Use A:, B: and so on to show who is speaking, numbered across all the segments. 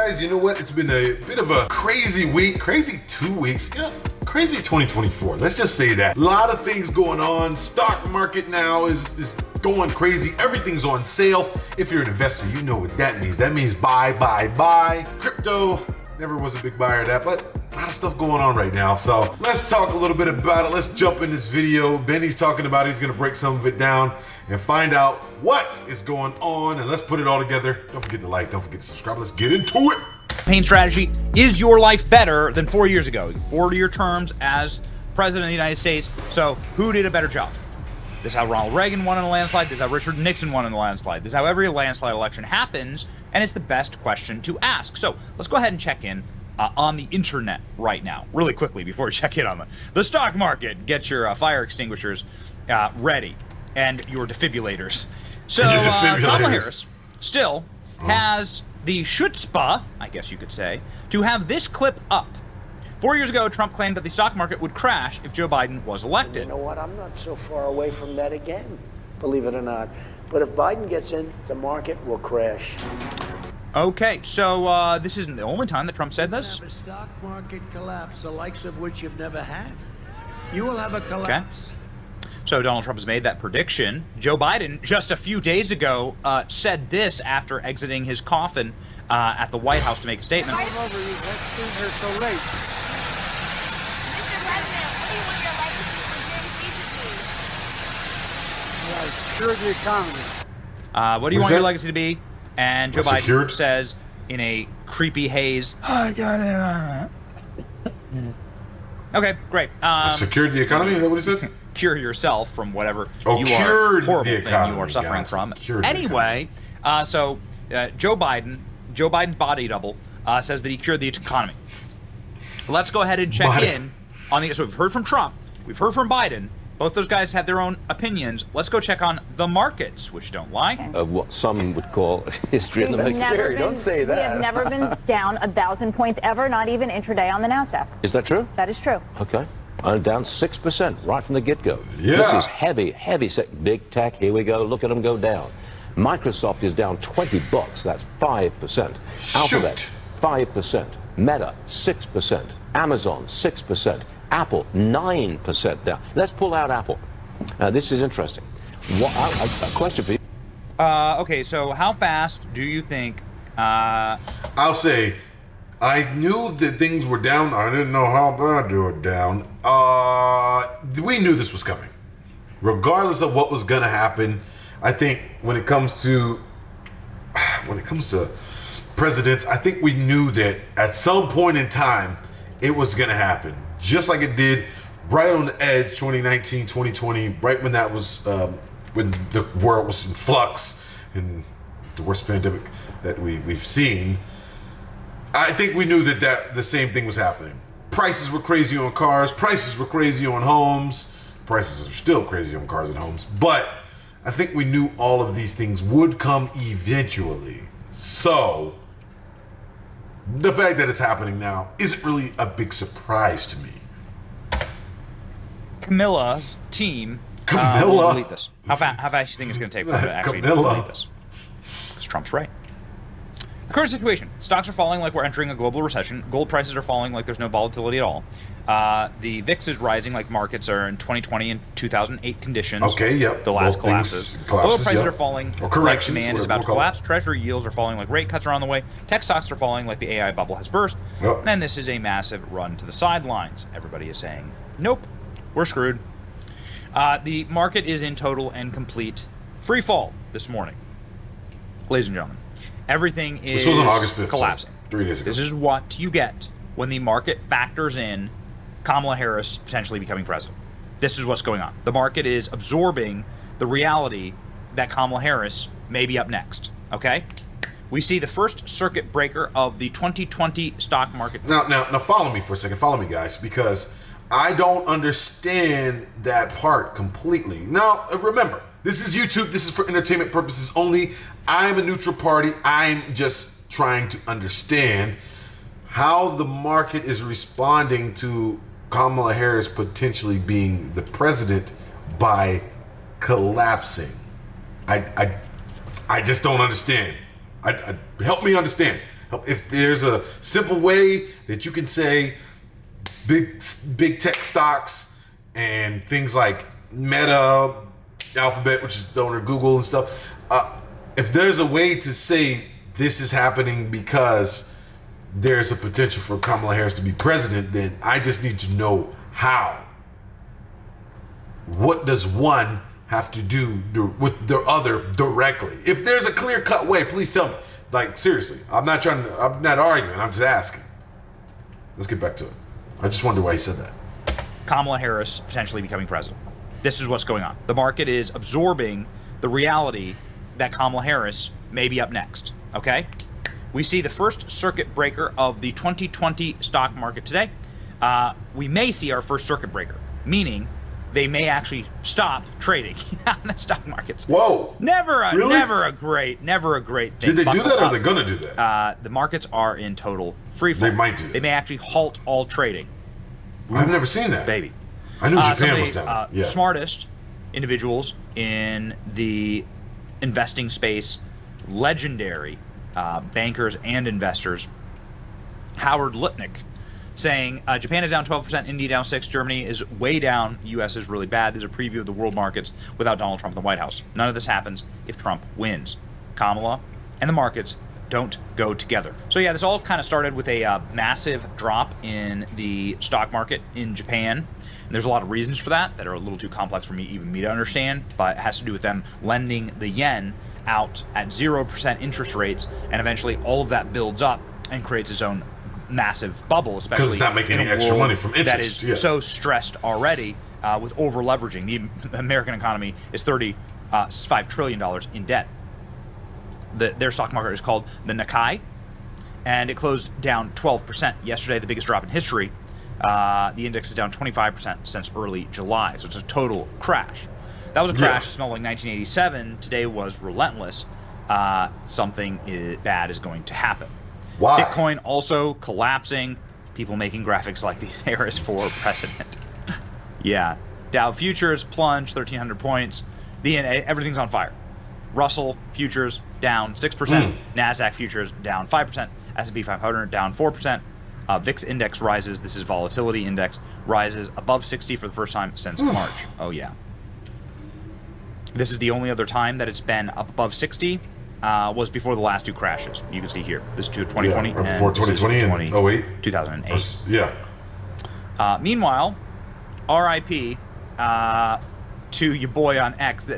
A: guys, you know what? It's been a bit of a crazy week, crazy 2 weeks, yeah, crazy 2024. Let's just say that. A lot of things going on. Stock market now is going crazy. Everything's on sale. If you're an investor, you know what that means. That means buy, buy, buy. Crypto, never was a big buyer of that, but a lot of stuff going on right now. So let's talk a little bit about it. Let's jump in this video. Benny's talking about it. He's going to break some of it down and find out what is going on. And let's put it all together. Don't forget to like, don't forget to subscribe. Let's get into it.
B: Campaign strategy. Is your life better than 4 years ago? 4-year terms as president of the United States. So who did a better job? This is how Ronald Reagan won in a landslide. This is how Richard Nixon won in a landslide. This is how every landslide election happens. And it's the best question to ask. So let's go ahead and check in on the internet right now, really quickly, before we check in on the stock market. Get your fire extinguishers ready and your defibrillators. So Kamala Harris still has the chutzpah, I guess you could say, to have this clip up. 4 years ago, Trump claimed that the stock market would crash if Joe Biden was elected.
C: You know what? I'm not so far away from that again, believe it or not. But if Biden gets in, the market will crash.
B: Okay, so this isn't the only time that Trump said this.
C: Have a stock market collapse, the likes of which you've never had. You will have a collapse.
B: Okay. So Donald Trump has made that prediction. Joe Biden, just a few days ago, said this after exiting his coffin at the White House to make a statement.
C: Come over, you have seen her so late.
D: Mr. President, what do you want your legacy to be?
C: Secure the economy.
B: What do you want your legacy to be? And Joe Biden says in a creepy haze, I got it. Okay, great.
A: Secured the economy? Is that what he said?
B: Cure yourself from whatever
A: horrible thing
B: you are suffering from. Anyway, so Joe Biden's body double says that he cured the economy. Let's go ahead and check in on the. So we've heard from Trump, we've heard from Biden. Both those guys have their own opinions. Let's go check on the markets, which don't lie.
E: What some would call history in the making.
F: Don't say that. We have never been down 1,000 points ever, not even intraday on the NASDAQ.
E: Is that true?
F: That is true.
E: Okay. Down 6% right from the get-go.
A: Yeah.
E: This is heavy big tech. Here we go. Look at them go down. Microsoft is down $20. That's 5%. Alphabet, 5%. Meta, 6%. Amazon, 6%. Apple, 9% down. Let's pull out Apple. This is interesting. A question for you.
B: Okay, so how fast do you think...
A: I'll say, I knew that things were down. I didn't know how bad they were down. We knew this was coming. Regardless of what was going to happen, I think when it comes to presidents, I think we knew that at some point in time, it was going to happen. Just like it did right on the edge, 2019, 2020, right when that was, when the world was in flux and the worst pandemic that we've seen. I think we knew that the same thing was happening. Prices were crazy on cars. Prices were crazy on homes. Prices are still crazy on cars and homes. But I think we knew all of these things would come eventually. So the fact that it's happening now isn't really a big surprise to me.
B: Camilla's team
A: Camilla?
B: will delete this. How fast do you think it's going to take for them to actually delete this? Because Trump's right. The current situation. Stocks are falling like we're entering a global recession. Gold prices are falling like there's no volatility at all. The VIX is rising like markets are in 2020 and 2008 conditions.
A: Okay, yep.
B: The last collapses. Oil prices are falling like demand is about to collapse. Treasury yields are falling like rate cuts are on the way. Tech stocks are falling like the AI bubble has burst.
A: Yep.
B: And this is a massive run to the sidelines. Everybody is saying, nope, we're screwed. The market is in total and complete free fall this morning. Ladies and gentlemen. Everything is
A: this was on August 5th,
B: collapsing.
A: So 3 days ago.
B: This is what you get when the market factors in Kamala Harris potentially becoming president. This is what's going on. The market is absorbing the reality that Kamala Harris may be up next. Okay? We see the first circuit breaker of the 2020 stock market.
A: Now follow me for a second. Follow me, guys, because I don't understand that part completely. Now, remember, this is YouTube. This is for entertainment purposes only. I'm a neutral party. I'm just trying to understand how the market is responding to Kamala Harris potentially being the president by collapsing. I just don't understand. Help me understand. If there's a simple way that you can say big tech stocks and things like Meta, Alphabet, which is the owner of Google and stuff, if there's a way to say this is happening because there's a potential for Kamala Harris to be president, then I just need to know how. What does one have to do with the other directly? If there's a clear-cut way, please tell me. Like, seriously, I'm not arguing, I'm just asking. Let's get back to it. I just wonder why he said that.
B: Kamala Harris potentially becoming president. This is what's going on. The market is absorbing the reality that Kamala Harris may be up next, okay? We see the first circuit breaker of the 2020 stock market today. We may see our first circuit breaker, meaning they may actually stop trading on the stock markets.
A: Whoa!
B: Never a great thing.
A: Did they do that, or are they gonna do that?
B: The markets are in total free fall.
A: They might do that.
B: They may actually halt all trading.
A: I've never seen that.
B: Baby.
A: I knew Japan
B: some
A: was
B: of the
A: down.
B: smartest individuals in the investing space, legendary bankers and investors, Howard Lutnick, saying Japan is down 12%, India down 6%, Germany is way down, the U.S. is really bad. There's a preview of the world markets without Donald Trump in the White House. None of this happens if Trump wins. Kamala and the markets don't go together. So yeah, this all kind of started with a massive drop in the stock market in Japan. And there's a lot of reasons for that are a little too complex for me to understand, but it has to do with them lending the yen out at 0% interest rates, and eventually all of that builds up and creates its own massive bubble, especially
A: because it's not making any extra money from interest.
B: That is so stressed already with over leveraging. The American economy is $35 trillion in debt. Their stock market is called the Nikkei, and it closed down 12% yesterday, the biggest drop in history. The index is down 25% since early July, so it's a total crash. That was a crash. It smelled like 1987. Today was relentless. Something bad is going to happen.
A: Why?
B: Bitcoin also collapsing. People making graphics like these Harris for president. Yeah. Dow futures plunged 1,300 points. Everything's on fire. Russell futures down 6%. NASDAQ futures down 5%. S&P 500 down 4%. VIX index rises. This is volatility index. Rises above 60 for the first time since March. Oh, yeah. This is the only other time that it's been up above 60. Was before the last two crashes. You can see here. This is 2020
A: right before 2020 and 08.
B: 2008.
A: Yeah.
B: Meanwhile, RIP to your boy on X.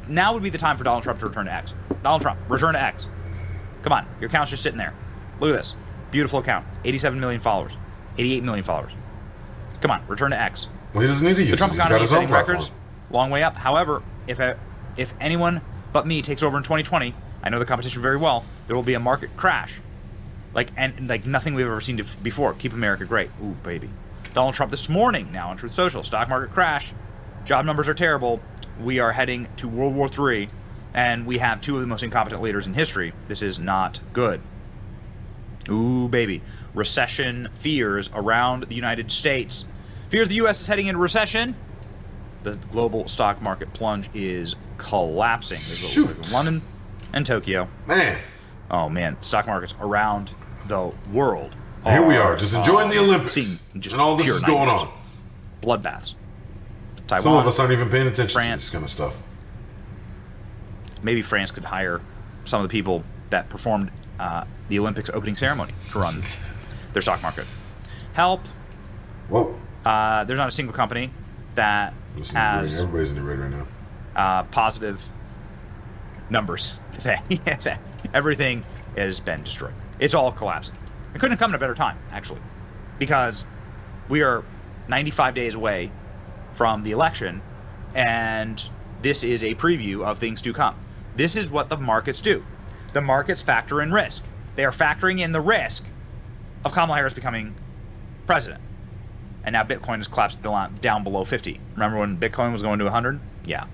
B: Now would be the time for Donald Trump to return to X. Donald Trump, return to X. Come on, your account's just sitting there. Look at this. Beautiful account. 87 million followers. 88 million followers. Come on, return to X.
A: Well, he doesn't need to use it.
B: The Trump
A: He's got
B: economy is
A: his own
B: setting
A: platform.
B: records. Long way up. However, if anyone but me takes over in 2020, I know the competition very well, there will be a market crash. Like nothing we've ever seen before. Keep America great. Ooh, baby. Donald Trump this morning, now on Truth Social, stock market crash. Job numbers are terrible. We are heading to World War III, and we have two of the most incompetent leaders in history. This is not good. Ooh, baby. Recession fears around the United States. Fears the U.S. is heading into recession. The global stock market plunge is collapsing. There's London and Tokyo.
A: Man.
B: Oh, man. Stock markets around the world.
A: Here we are, just enjoying the Olympics.
B: Just
A: and all this is going on.
B: Bloodbaths. Taiwan,
A: some of us aren't even paying attention
B: France,
A: to this kind of stuff.
B: Maybe France could hire some of the people that performed the Olympics opening ceremony to run their stock market. Help.
A: Whoa.
B: There's not a single company that has
A: everybody's in the red right now.
B: Positive numbers today. Everything has been destroyed. It's all collapsing. It couldn't have come at a better time, actually, because we are 95 days away from the election, and this is a preview of things to come. This is what the markets do. The markets factor in risk. They are factoring in the risk of Kamala Harris becoming president. And now Bitcoin has collapsed down below 50. Remember when Bitcoin was going to 100? Yeah.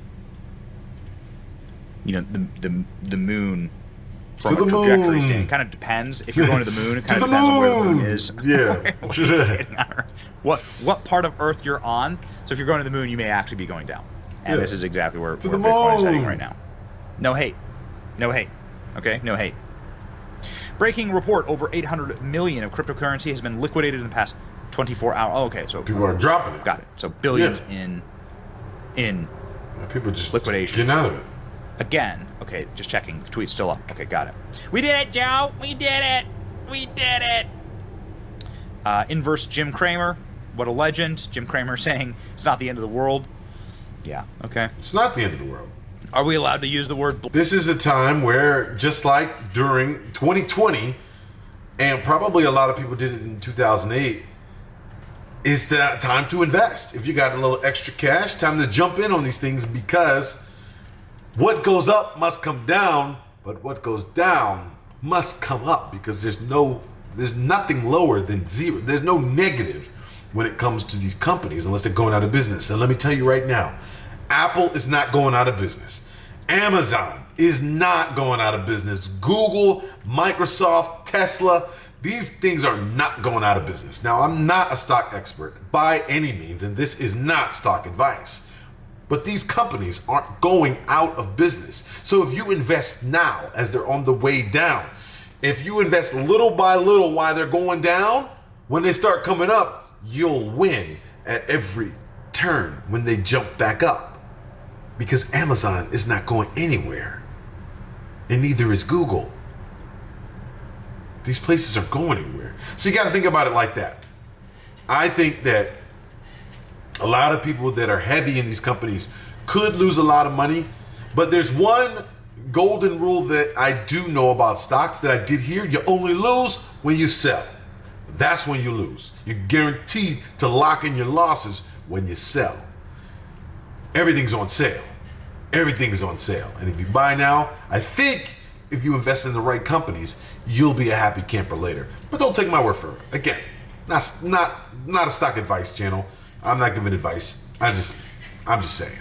B: You know, the moon from a trajectory standpoint kind of depends. If you're going to the moon, it kind of depends on where the moon is.
A: Yeah.
B: What part of Earth you're on. So if you're going to the moon, you may actually be going down. And this is exactly where Bitcoin is heading right now. No hate. No hate. Okay? No hate. Breaking report: over 800 million of cryptocurrency has been liquidated in the past 24 hours. Oh, okay, so
A: People are dropping it.
B: got it. So billions
A: Yeah.
B: in
A: People just
B: liquidation.
A: getting out of it.
B: Again. Okay, just checking. The tweet's still up. Okay, got it. We did it, Joe. We did it. We did it. Inverse Jim Cramer. What a legend. Jim Cramer saying it's not the end of the world. Yeah, okay.
A: It's not the end of the world.
B: Are we allowed to use the word
A: This is a time where, just like during 2020, and probably a lot of people did it in 2008, is that time to invest. If you got a little extra cash, time to jump in on these things, because what goes up must come down, but what goes down must come up, because there's nothing lower than zero. There's no negative when it comes to these companies unless they're going out of business. And let me tell you right now, Apple is not going out of business. Amazon is not going out of business. Google, Microsoft, Tesla, these things are not going out of business. Now, I'm not a stock expert by any means, and this is not stock advice. But these companies aren't going out of business. So if you invest now as they're on the way down, if you invest little by little while they're going down, when they start coming up, you'll win at every turn when they jump back up. Because Amazon is not going anywhere. And neither is Google. These places aren't going anywhere. So you got to think about it like that. I think that a lot of people that are heavy in these companies could lose a lot of money. But there's one golden rule that I do know about stocks that I did hear. You only lose when you sell. That's when you lose. You're guaranteed to lock in your losses when you sell. Everything's on sale. Everything's on sale. And if you buy now, I think if you invest in the right companies, you'll be a happy camper later. But don't take my word for it. Again, not a stock advice channel. I'm not giving advice. I'm just saying.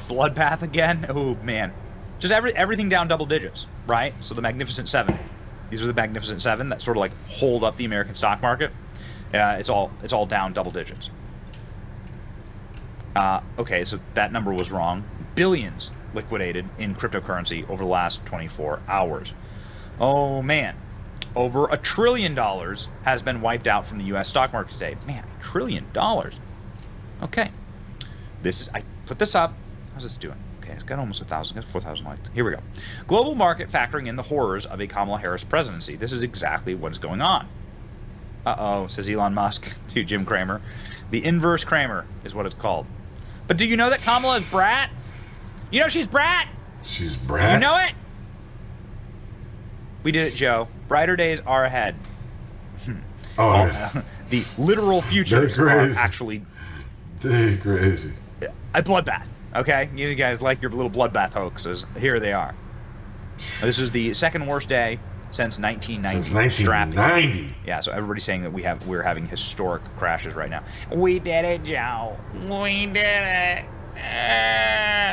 B: bloodbath again? Oh, man. Just everything down double digits, right? So the Magnificent Seven. These are the Magnificent Seven that sort of like hold up the American stock market. It's all down double digits. Okay, so that number was wrong. Billions liquidated in cryptocurrency over the last 24 hours. Oh, man. Over $1 trillion has been wiped out from the U.S. stock market today. Man, $1 trillion. Okay. I put this up. How's this doing? Okay, it's got almost 1,000. It's got 4,000 likes. Here we go. Global market factoring in the horrors of a Kamala Harris presidency. This is exactly what is going on. Uh-oh, says Elon Musk to Jim Cramer. The inverse Cramer is what it's called. But do you know that Kamala is brat? You know she's brat?
A: She's brat?
B: You know it? We did it, Joe. Brighter days are ahead.
A: Oh, yeah.
B: The literal futures are actually...
A: They're crazy.
B: A bloodbath, okay? You guys like your little bloodbath hoaxes. Here they are. This is the second worst day since 1990.
A: Since 1990.
B: Yeah, so everybody's saying that we're having historic crashes right now. We did it, Joe. We did it.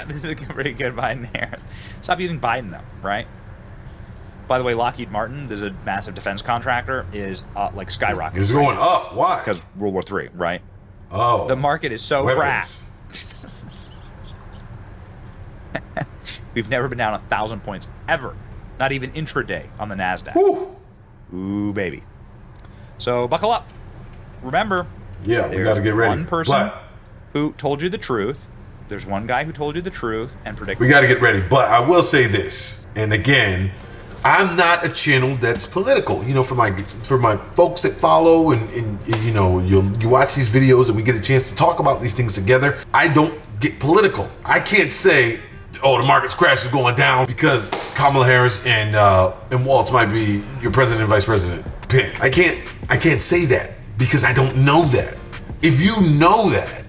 B: This is pretty good, Biden-Harris. Stop using Biden, though, right? By the way, Lockheed Martin, there's a massive defense contractor, is like skyrocketing.
A: It's going up. Why?
B: Because World War III, right?
A: Oh.
B: The market is so
A: weapons.
B: brat. We've never been down 1,000 points ever. Not even intraday on the NASDAQ.
A: Whew.
B: Ooh, baby. So buckle up. Remember,
A: yeah, we got to get ready.
B: One person who told you the truth. There's one guy who told you the truth and predicted.
A: We got to get ready. But I will say this, and again, I'm not a channel that's political. You know, for my folks that follow and you know, you watch these videos and we get a chance to talk about these things together. I don't get political. I can't say, oh, the market's crash is going down because Kamala Harris and Waltz might be your president and vice president pick. I can't say that because I don't know that. If you know that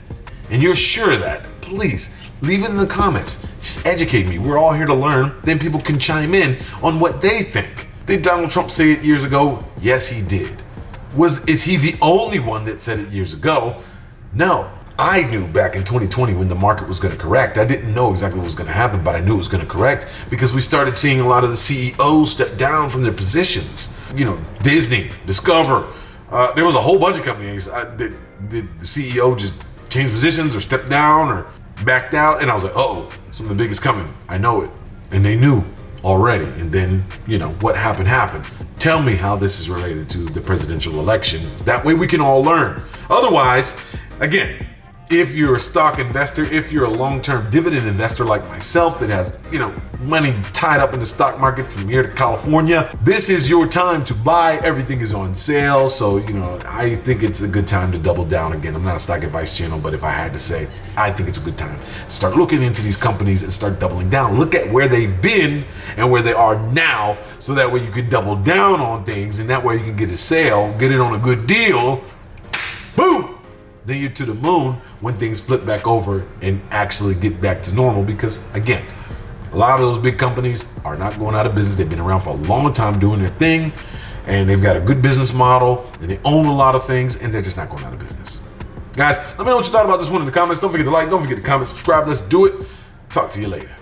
A: and you're sure of that, please leave it in the comments. Just educate me. We're all here to learn. Then people can chime in on what they think. Did Donald Trump say it years ago? Yes, he did. Is he the only one that said it years ago? No. I knew back in 2020 when the market was going to correct. I didn't know exactly what was going to happen, but I knew it was going to correct because we started seeing a lot of the CEOs step down from their positions. You know, Disney, Discover. There was a whole bunch of companies that the CEO just changed positions or stepped down or backed out, and I was like, uh-oh, something big is coming. I know it. And they knew. already. And then, you know, what happened. Tell me how this is related to the presidential election. That way we can all learn. Otherwise, again, if you're a stock investor, if you're a long-term dividend investor like myself that has, you know, money tied up in the stock market from here to California, this is your time to buy. Everything is on sale. So, you know, I think it's a good time to double down again. I'm not a stock advice channel, but if I had to say, I think it's a good time to start looking into these companies and start doubling down. Look at where they've been and where they are now, so that way you can double down on things, and that way you can get a sale, get it on a good deal. Boom! Then you're to the moon when things flip back over and actually get back to normal. Because again, a lot of those big companies are not going out of business. They've been around for a long time doing their thing, and they've got a good business model, and they own a lot of things, and they're just not going out of business. Guys, let me know what you thought about this one in the comments. Don't forget to like, don't forget to comment, subscribe. Let's do it. Talk to you later.